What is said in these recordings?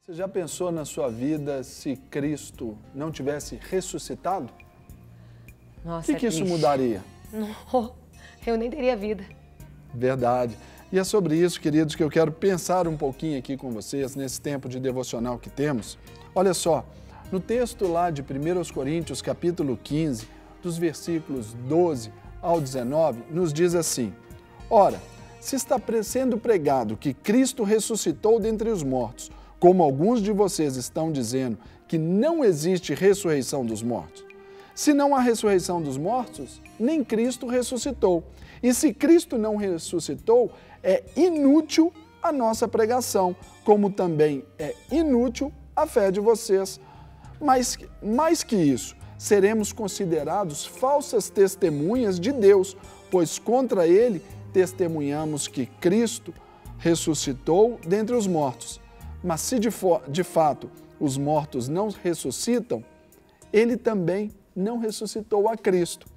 Você já pensou na sua vida se Cristo não tivesse ressuscitado? Nossa, O que isso mudaria? Não, eu nem teria vida. Verdade. E é sobre isso, queridos, que eu quero pensar um pouquinho aqui com vocês, nesse tempo de devocional que temos. Olha só, no texto lá de 1 Coríntios, capítulo 15, dos versículos 12 ao 19, nos diz assim: Ora, se está sendo pregado que Cristo ressuscitou dentre os mortos, como alguns de vocês estão dizendo que não existe ressurreição dos mortos. Se não há ressurreição dos mortos, nem Cristo ressuscitou. E se Cristo não ressuscitou, é inútil a nossa pregação, como também é inútil a fé de vocês. Mas, mais que isso, seremos considerados falsas testemunhas de Deus, pois contra ele testemunhamos que Cristo ressuscitou dentre os mortos. Mas se de fato os mortos não ressuscitam, ele também não ressuscitou a Cristo.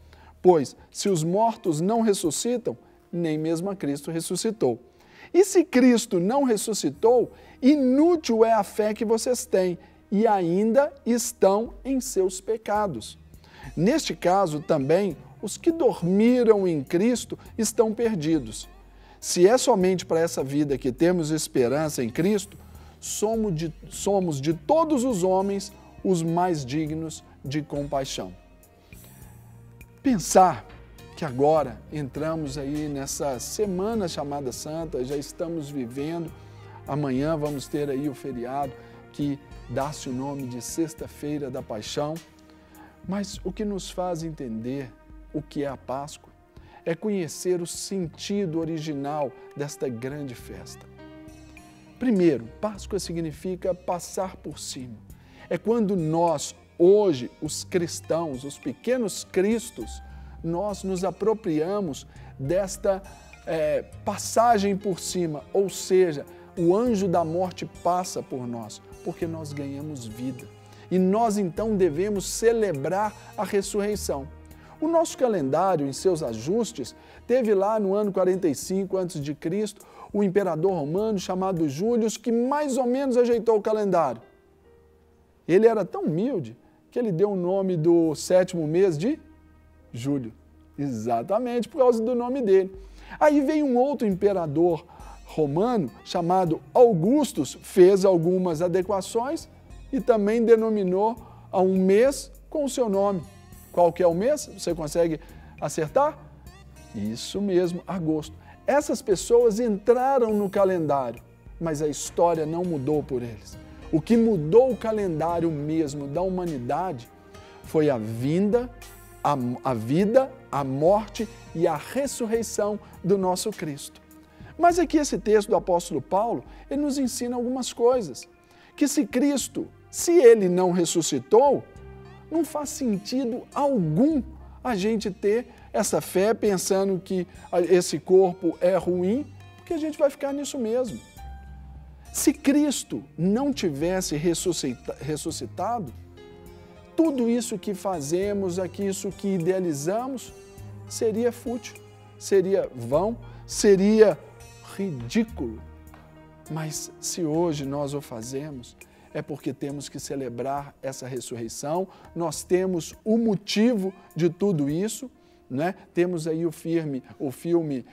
Pois, se os mortos não ressuscitam, nem mesmo a Cristo ressuscitou. E se Cristo não ressuscitou, inútil é a fé que vocês têm e ainda estão em seus pecados. Neste caso também, os que dormiram em Cristo estão perdidos. Se é somente para essa vida que temos esperança em Cristo, somos de todos os homens os mais dignos de compaixão. Pensar que agora entramos aí nessa semana chamada Santa, já estamos vivendo, amanhã vamos ter aí o feriado que dá-se o nome de Sexta-feira da Paixão, mas o que nos faz entender o que é a Páscoa é conhecer o sentido original desta grande festa. Primeiro, Páscoa significa passar por cima. É quando nós, hoje, os cristãos, os pequenos cristos, nós nos apropriamos desta passagem por cima, ou seja, o anjo da morte passa por nós, porque nós ganhamos vida. E nós então devemos celebrar a ressurreição. O nosso calendário, em seus ajustes, teve lá no ano 45 a.C., o imperador romano chamado Júlio, que mais ou menos ajeitou o calendário. Ele era tão humilde que ele deu o nome do 7º mês de Julho. Exatamente por causa do nome dele. Aí veio um outro imperador romano chamado Augustus, fez algumas adequações e também denominou a um mês com o seu nome. Qual que é o mês? Você consegue acertar? Isso mesmo, agosto. Essas pessoas entraram no calendário, mas a história não mudou por eles. O que mudou o calendário mesmo da humanidade foi a vinda, a vida, a morte e a ressurreição do nosso Cristo. Mas aqui esse texto do apóstolo Paulo, ele nos ensina algumas coisas. Que se Cristo, se ele não ressuscitou, não faz sentido algum a gente ter essa fé pensando que esse corpo é ruim, porque a gente vai ficar nisso mesmo. Se Cristo não tivesse ressuscitado, tudo isso que fazemos aqui, isso que idealizamos, seria fútil, seria vão, seria ridículo. Mas se hoje nós o fazemos, é porque temos que celebrar essa ressurreição, nós temos o motivo de tudo isso, né? Temos aí o filme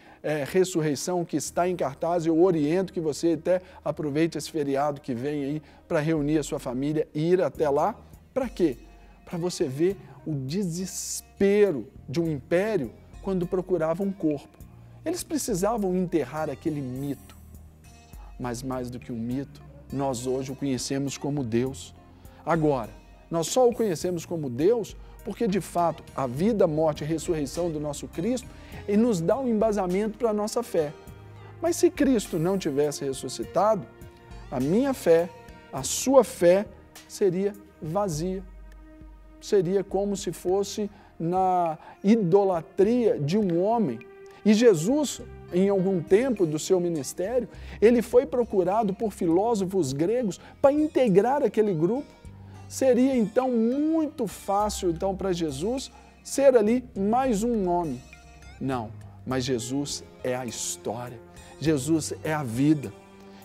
Ressurreição, que está em cartaz. Eu oriento que você até aproveite esse feriado que vem aí para reunir a sua família e ir até lá. Para quê? Para você ver o desespero de um império quando procurava um corpo. Eles precisavam enterrar aquele mito, mas mais do que um mito, nós hoje o conhecemos como Deus. Agora, nós só o conhecemos como Deus porque, de fato, a vida, morte e ressurreição do nosso Cristo nos dá um embasamento para a nossa fé. Mas se Cristo não tivesse ressuscitado, a minha fé, a sua fé, seria vazia. Seria como se fosse na idolatria de um homem. E Jesus, em algum tempo do seu ministério, ele foi procurado por filósofos gregos para integrar aquele grupo. Seria então muito fácil então para Jesus ser ali mais um nome. Não, mas Jesus é a história, Jesus é a vida.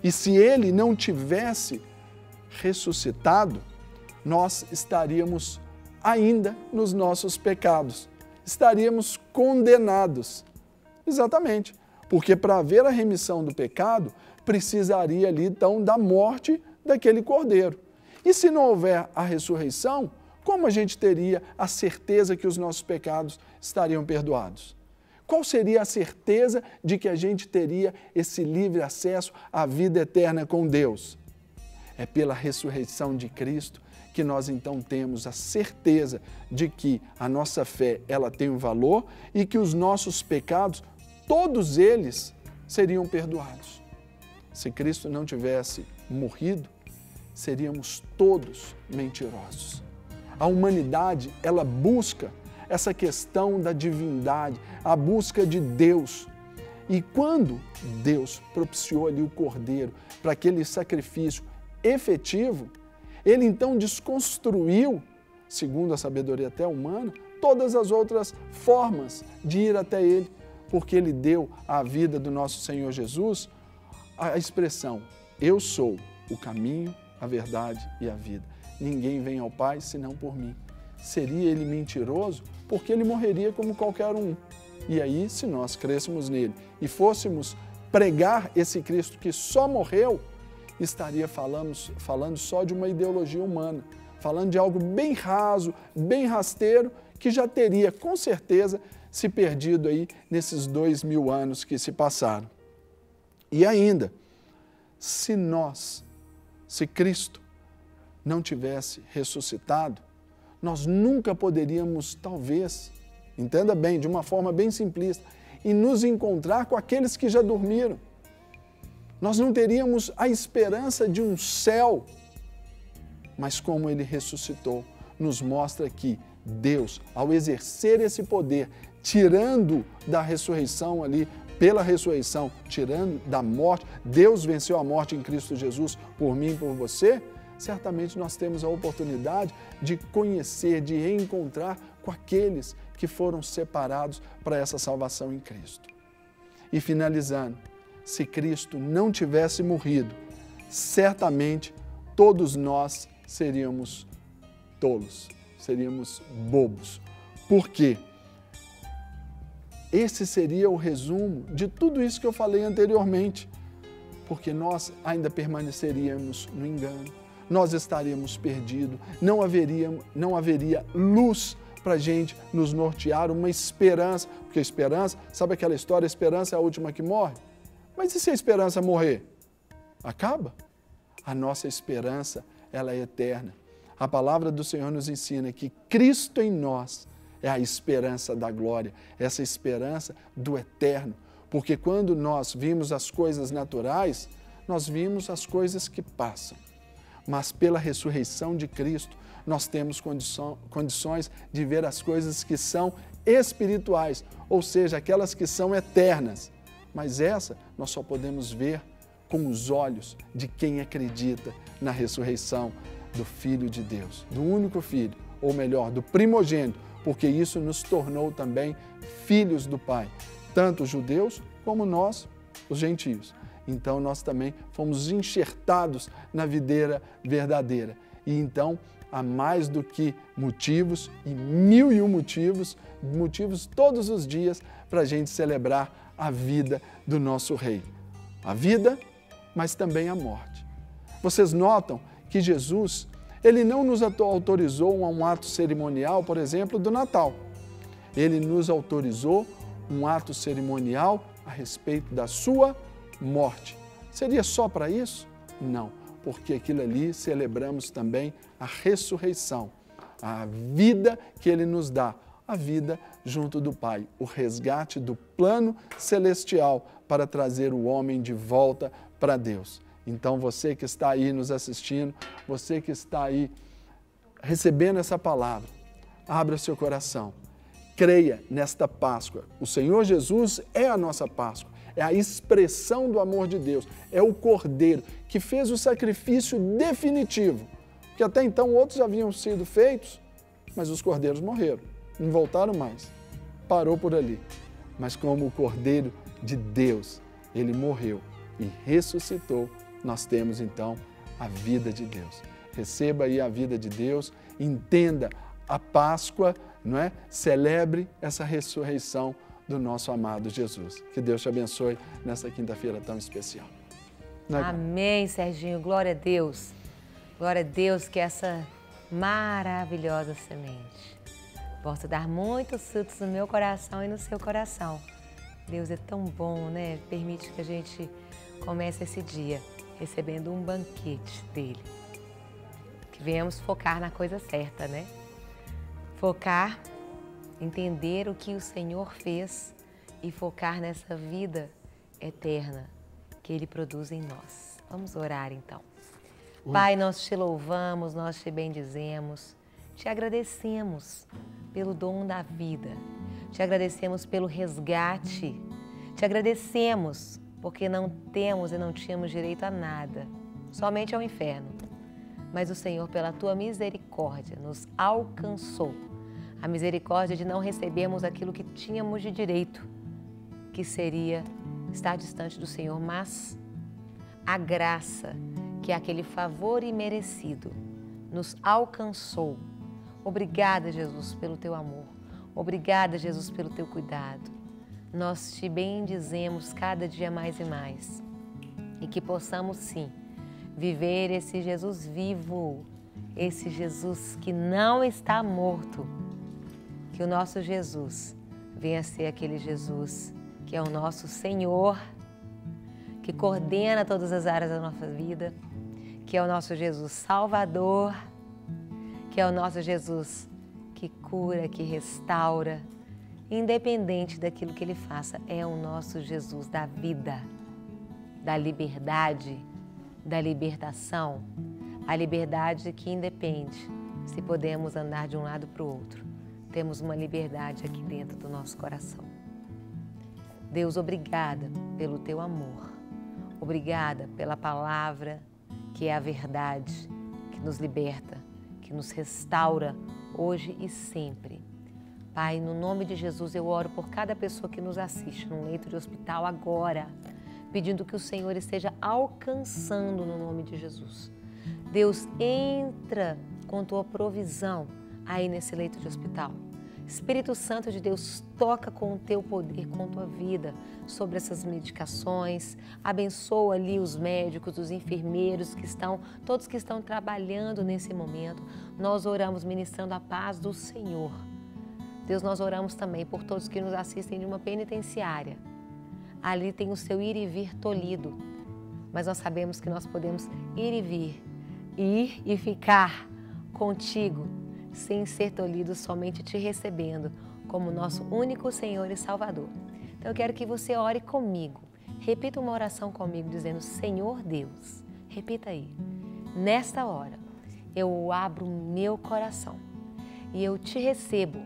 E se ele não tivesse ressuscitado, nós estaríamos ainda nos nossos pecados, estaríamos condenados. Exatamente, porque para haver a remissão do pecado, precisaria ali então da morte daquele cordeiro. E se não houver a ressurreição, como a gente teria a certeza que os nossos pecados estariam perdoados? Qual seria a certeza de que a gente teria esse livre acesso à vida eterna com Deus? É pela ressurreição de Cristo que nós então temos a certeza de que a nossa fé ela tem um valor e que os nossos pecados, todos eles, seriam perdoados. Se Cristo não tivesse morrido, seríamos todos mentirosos. A humanidade, ela busca essa questão da divindade, a busca de Deus. E quando Deus propiciou ali o Cordeiro para aquele sacrifício efetivo, ele então desconstruiu, segundo a sabedoria até humana, todas as outras formas de ir até ele, porque ele deu à vida do nosso Senhor Jesus a expressão: eu sou o caminho, a verdade e a vida. Ninguém vem ao Pai senão por mim. Seria ele mentiroso? Porque ele morreria como qualquer um. E aí, se nós crêssemos nele e fôssemos pregar esse Cristo que só morreu, estaria falando só de uma ideologia humana, falando de algo bem raso, bem rasteiro, que já teria, com certeza, se perdido aí nesses 2000 anos que se passaram. E ainda, se Cristo não tivesse ressuscitado, nós nunca poderíamos, talvez, entenda bem, de uma forma bem simplista, e nos encontrar com aqueles que já dormiram. Nós não teríamos a esperança de um céu, mas como ele ressuscitou, nos mostra que Deus, ao exercer esse poder, tirando da ressurreição ali, pela ressurreição, tirando da morte, Deus venceu a morte em Cristo Jesus por mim e por você, certamente nós temos a oportunidade de conhecer, de reencontrar com aqueles que foram separados para essa salvação em Cristo. E finalizando, se Cristo não tivesse morrido, certamente todos nós seríamos tolos, seríamos bobos. Por quê? Esse seria o resumo de tudo isso que eu falei anteriormente, porque nós ainda permaneceríamos no engano, nós estaríamos perdidos, não haveria luz para a gente nos nortear, uma esperança, porque esperança, sabe aquela história, a esperança é a última que morre? Mas e se a esperança morrer? Acaba? A nossa esperança, ela é eterna. A palavra do Senhor nos ensina que Cristo em nós é a esperança da glória, essa esperança do eterno. Porque quando nós vimos as coisas naturais, nós vimos as coisas que passam. Mas pela ressurreição de Cristo, nós temos condições de ver as coisas que são espirituais, ou seja, aquelas que são eternas. Mas essa nós só podemos ver com os olhos de quem acredita na ressurreição do Filho de Deus, do único Filho, ou melhor, do primogênito, porque isso nos tornou também filhos do Pai, tanto os judeus como nós, os gentios. Então nós também fomos enxertados na videira verdadeira. E então há mais do que motivos, e 1001 motivos todos os dias para a gente celebrar a vida do nosso Rei. A vida, mas também a morte. Vocês notam que Jesus, ele não nos autorizou a um ato cerimonial, por exemplo, do Natal. Ele nos autorizou um ato cerimonial a respeito da sua morte. Seria só para isso? Não, porque aquilo ali celebramos também a ressurreição, a vida que ele nos dá, a vida junto do Pai, o resgate do plano celestial para trazer o homem de volta para Deus. Então você que está aí nos assistindo, você que está aí recebendo essa palavra, abra seu coração, creia nesta Páscoa. O Senhor Jesus é a nossa Páscoa, é a expressão do amor de Deus, é o Cordeiro que fez o sacrifício definitivo, que até então outros já haviam sido feitos, mas os cordeiros morreram, não voltaram mais, parou por ali. Mas como o Cordeiro de Deus, ele morreu e ressuscitou, nós temos então a vida de Deus. Receba aí a vida de Deus, entenda a Páscoa, não é? Celebre essa ressurreição do nosso amado Jesus. Que Deus te abençoe nessa quinta-feira tão especial. Amém, Serginho. Glória a Deus. Glória a Deus que essa maravilhosa semente possa dar muitos frutos no meu coração e no seu coração. Deus é tão bom, né? Permite que a gente comece esse dia recebendo um banquete dele. Que venhamos focar na coisa certa, né? Focar, entender o que o Senhor fez e focar nessa vida eterna que Ele produz em nós. Vamos orar então. Pai, nós te louvamos, nós te bendizemos, te agradecemos pelo dom da vida, te agradecemos pelo resgate, te agradecemos porque não temos e não tínhamos direito a nada, somente ao inferno. Mas o Senhor, pela tua misericórdia, nos alcançou. A misericórdia de não recebermos aquilo que tínhamos de direito, que seria estar distante do Senhor, mas a graça, que é aquele favor imerecido, nos alcançou. Obrigada, Jesus, pelo teu amor. Obrigada, Jesus, pelo teu cuidado. Nós te bendizemos cada dia mais e mais. E que possamos, sim, viver esse Jesus vivo, esse Jesus que não está morto. Que o nosso Jesus venha a ser aquele Jesus que é o nosso Senhor, que coordena todas as áreas da nossa vida, que é o nosso Jesus Salvador, que é o nosso Jesus que cura, que restaura, independente daquilo que Ele faça, é o nosso Jesus da vida, da liberdade, da libertação, a liberdade que independe se podemos andar de um lado para o outro. Temos uma liberdade aqui dentro do nosso coração. Deus, obrigada pelo teu amor. Obrigada pela palavra que é a verdade, que nos liberta, que nos restaura hoje e sempre. Pai, no nome de Jesus, eu oro por cada pessoa que nos assiste num leito de hospital agora, pedindo que o Senhor esteja alcançando no nome de Jesus. Deus, entra com tua provisão aí nesse leito de hospital. Espírito Santo de Deus, toca com o teu poder, com a tua vida sobre essas medicações, abençoa ali os médicos, os enfermeiros todos que estão trabalhando nesse momento. Nós oramos ministrando a paz do Senhor. Deus, nós oramos também por todos que nos assistem de uma penitenciária. Ali tem o seu ir e vir tolhido, mas nós sabemos que nós podemos ir e vir, ir e ficar contigo, sem ser tolhido, somente te recebendo como nosso único Senhor e Salvador. Então eu quero que você ore comigo. Repita uma oração comigo dizendo: Senhor Deus, repita aí. Nesta hora, eu abro meu coração e eu te recebo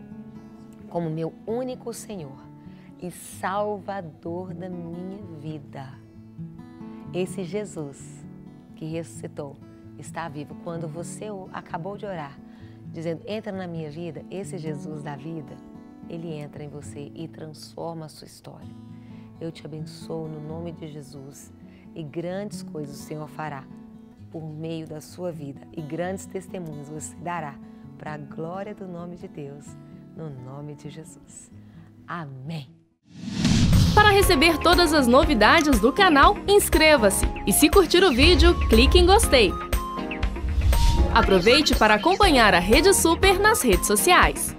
como meu único Senhor e Salvador da minha vida. Esse Jesus que ressuscitou está vivo. Quando você acabou de orar, dizendo, entra na minha vida, esse Jesus da vida, ele entra em você e transforma a sua história. Eu te abençoo no nome de Jesus e grandes coisas o Senhor fará por meio da sua vida e grandes testemunhos você dará para a glória do nome de Deus, no nome de Jesus. Amém. Para receber todas as novidades do canal, inscreva-se e se curtir o vídeo, clique em gostei. Aproveite para acompanhar a Rede Super nas redes sociais.